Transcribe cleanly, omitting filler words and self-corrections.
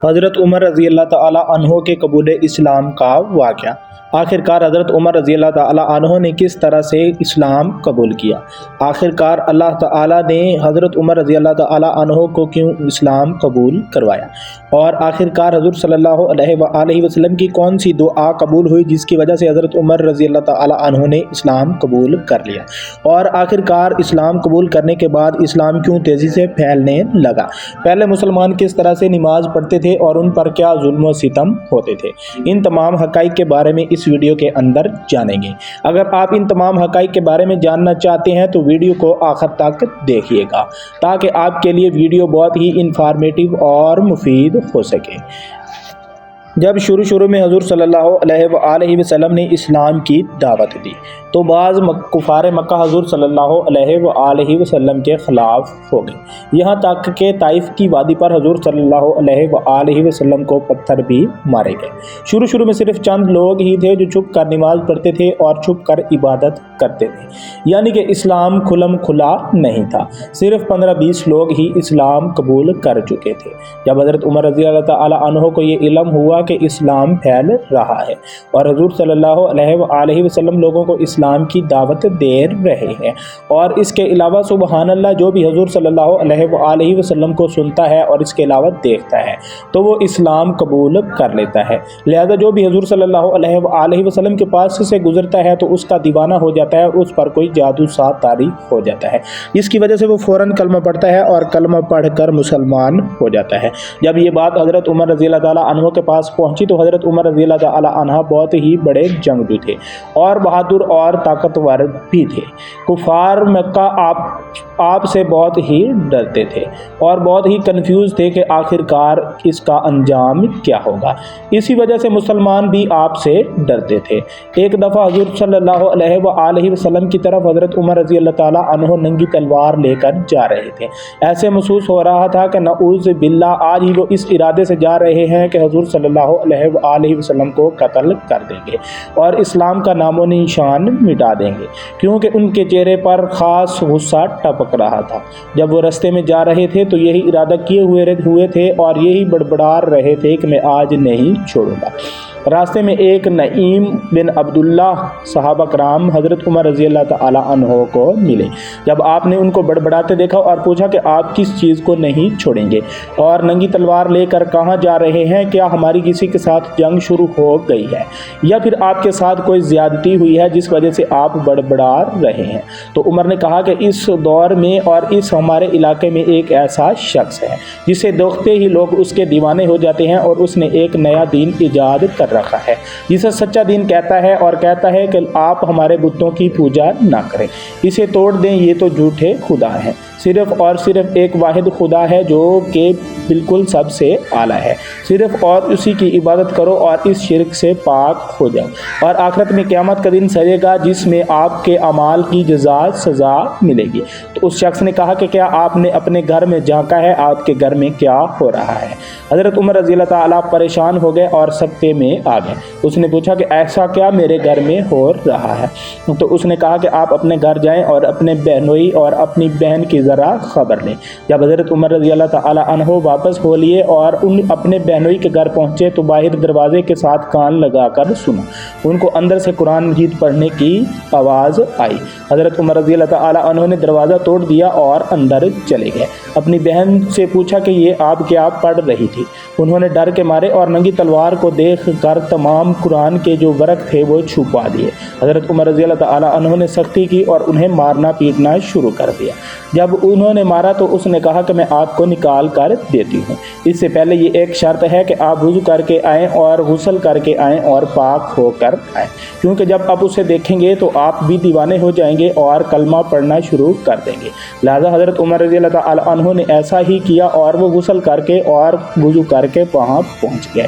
حضرت عمر رضی اللہ تعالیٰ عنہ کے قبول اسلام کا واقعہ۔ آخرکار حضرت عمر رضی اللہ تعالیٰ عنہ نے کس طرح سے اسلام قبول کیا؟ آخرکار اللہ تعالیٰ نے حضرت عمر رضی اللہ تعالیٰ عنہ کو کیوں اسلام قبول کروایا؟ اور آخرکار حضور صلی اللہ علیہ وآلہ وسلم کی کون سی دعا قبول ہوئی جس کی وجہ سے حضرت عمر رضی اللہ تعالیٰ عنہ نے اسلام قبول کر لیا؟ اور آخرکار اسلام قبول کرنے کے بعد اسلام کیوں تیزی سے پھیلنے لگا؟ پہلے مسلمان کس طرح سے نماز پڑھتے تھے اور ان پر کیا ظلم و ستم ہوتے تھے؟ ان تمام حقائق کے بارے میں اس ویڈیو کے اندر جانیں گے۔ اگر آپ ان تمام حقائق کے بارے میں جاننا چاہتے ہیں تو ویڈیو کو آخر تک دیکھیے گا تاکہ آپ کے لیے ویڈیو بہت ہی انفارمیٹیو اور مفید ہو سکے۔ جب شروع میں حضور صلی اللہ علیہ وآلہ وسلم نے اسلام کی دعوت دی تو بعض کفار مکہ حضور صلی اللہ علیہ وآلہ وسلم کے خلاف ہو گئے، یہاں تک کہ طائف کی وادی پر حضور صلی اللہ علیہ وآلہ وسلم کو پتھر بھی مارے گئے۔ شروع میں صرف چند لوگ ہی تھے جو چھپ کر نماز پڑھتے تھے اور چھپ کر عبادت کرتے تھے، یعنی کہ اسلام کھلم کھلا نہیں تھا۔ صرف 15-20 لوگ ہی اسلام قبول کر چکے تھے۔ جب حضرت عمر رضی اللہ تعالی عنہ کو یہ علم ہوا کہ اسلام پھیل رہا ہے اور حضور صلی اللہ علیہ وآلہ وسلم لوگوں کو اسلام کی دعوت دے رہے ہیں، اور اس کے علاوہ سبحان اللہ جو بھی حضور صلی اللہ علیہ وآلہ وسلم کو سنتا ہے اور اس کے علاوہ دیکھتا ہے تو وہ اسلام قبول کر لیتا ہے، لہذا جو بھی حضور صلی اللہ علیہ وآلہ وسلم کے پاس سے گزرتا ہے تو اس کا دیوانہ ہو جاتا ہے، اس پر کوئی جادو سات طاری ہو جاتا ہے، جس کی وجہ سے وہ فوراً کلمہ پڑھتا ہے اور کلمہ پڑھ کر مسلمان ہو جاتا ہے۔ جب یہ بات حضرت عمر رضی اللہ تعالیٰ عنہ کے پاس پہنچی تو حضرت عمر رضی اللہ تعالیٰ عنہ بہت ہی بڑے جنگجو تھے اور بہادر اور طاقتور بھی تھے۔ کفار مکہ آپ سے بہت ہی ڈرتے تھے اور بہت ہی کنفیوز تھے کہ آخرکار اس کا انجام کیا ہوگا، اسی وجہ سے مسلمان بھی آپ سے ڈرتے تھے۔ ایک دفعہ حضور صلی اللہ علیہ وآلہ وسلم کی طرف حضرت عمر رضی اللہ تعالیٰ عنہ ننگی تلوار لے کر جا رہے تھے۔ ایسے محسوس ہو رہا تھا کہ نعوذ باللہ آج ہی وہ اس ارادے سے جا رہے ہیں کہ حضور صلی اللہ علیہ وآلہ وسلم کو قتل کر دیں گے اور اسلام کا نام و نشان مٹا دیں گے، کیونکہ ان کے چہرے پر خاص غصہ ٹپک رہا تھا۔ جب وہ رستے میں جا رہے تھے تو یہی ارادہ کیے ہوئے تھے اور یہی بڑبڑا رہے تھے کہ میں آج نہیں چھوڑوں گا۔ راستے میں ایک نعیم بن عبداللہ صحابہ کرام حضرت عمر رضی اللہ تعالیٰ عنہ کو ملے۔ جب آپ نے ان کو بڑبڑاتے دیکھا اور پوچھا کہ آپ کس چیز کو نہیں چھوڑیں گے اور ننگی تلوار لے کر کہاں جا رہے ہیں؟ کیا ہماری کسی کے ساتھ جنگ شروع ہو گئی ہے یا پھر آپ کے ساتھ کوئی زیادتی ہوئی ہے جس وجہ سے آپ بڑبڑا رہے ہیں؟ تو عمر نے کہا کہ اس دور میں اور اس ہمارے علاقے میں ایک ایسا شخص ہے جسے دیکھتے ہی لوگ اس کے دیوانے ہو جاتے ہیں اور اس نے ایک نیا دین ایجاد کر رکھا ہے جسے سچا دین کہتا ہے اور کہتا ہے کہ آپ ہمارے بتوں کی پوجا نہ کریں، اسے توڑ دیں، یہ تو جھوٹے خدا ہیں، صرف اور صرف ایک واحد خدا ہے جو کہ بالکل سب سے اعلیٰ ہے، صرف اور اسی کی عبادت کرو اور اس شرک سے پاک ہو جاؤ، اور آخرت میں قیامت کا دن سجے گا جس میں آپ کے اعمال کی جزا سزا ملے گی۔ تو اس شخص نے کہا کہ کیا آپ نے اپنے گھر میں جھانکا ہے؟ آپ کے گھر میں کیا ہو رہا ہے؟ حضرت عمر رضی اللہ تعالیٰ پریشان ہو گئے اور سکتے میں آ گئے۔ اس نے پوچھا کہ ایسا کیا میرے گھر میں ہو رہا ہے؟ تو اس نے کہا کہ آپ اپنے گھر جائیں اور اپنے بہنوئی اور اپنی بہن کی ذرا خبر لیں۔ جب حضرت عمر رضی اللہ تعالیٰ عنہ واپس ہو لیے اور ان اپنے بہنوئی کے گھر پہنچے تو باہر دروازے کے ساتھ کان لگا کر سنا، ان کو اندر سے قرآن مجید پڑھنے کی آواز آئی۔ حضرت عمر رضی اللہ تعالیٰ عنہ نے دروازہ توڑ دیا اور اندر چلے گئے۔ اپنی بہن سے پوچھا کہ یہ آپ کیا پڑھ رہی تھی؟ انہوں نے ڈر کے مارے اور ننگی تلوار کو دیکھ کر تمام قرآن کے جو ورق تھے وہ چھپا دیے۔ حضرت عمر رضی اللہ تعالیٰ عنہ نے سختی کی اور انہیں مارنا پیٹنا شروع کر دیا۔ جب انہوں نے مارا تو اس نے کہا کہ میں آپ کو نکال کر دیتی ہوں، اس سے پہلے یہ ایک شرط ہے کہ آپ وضو کر کے آئیں اور غسل کر کے آئیں اور پاک ہو کر آئیں، کیونکہ جب آپ اسے دیکھیں گے تو آپ بھی دیوانے ہو جائیں گے اور کلمہ پڑھنا شروع کر دیں گے۔ لہذا حضرت عمر رضی اللہ تعالیٰ عنہ نے ایسا ہی کیا اور وہ غسل کر کے اور وضو کر کے وہاں پہنچ گئے۔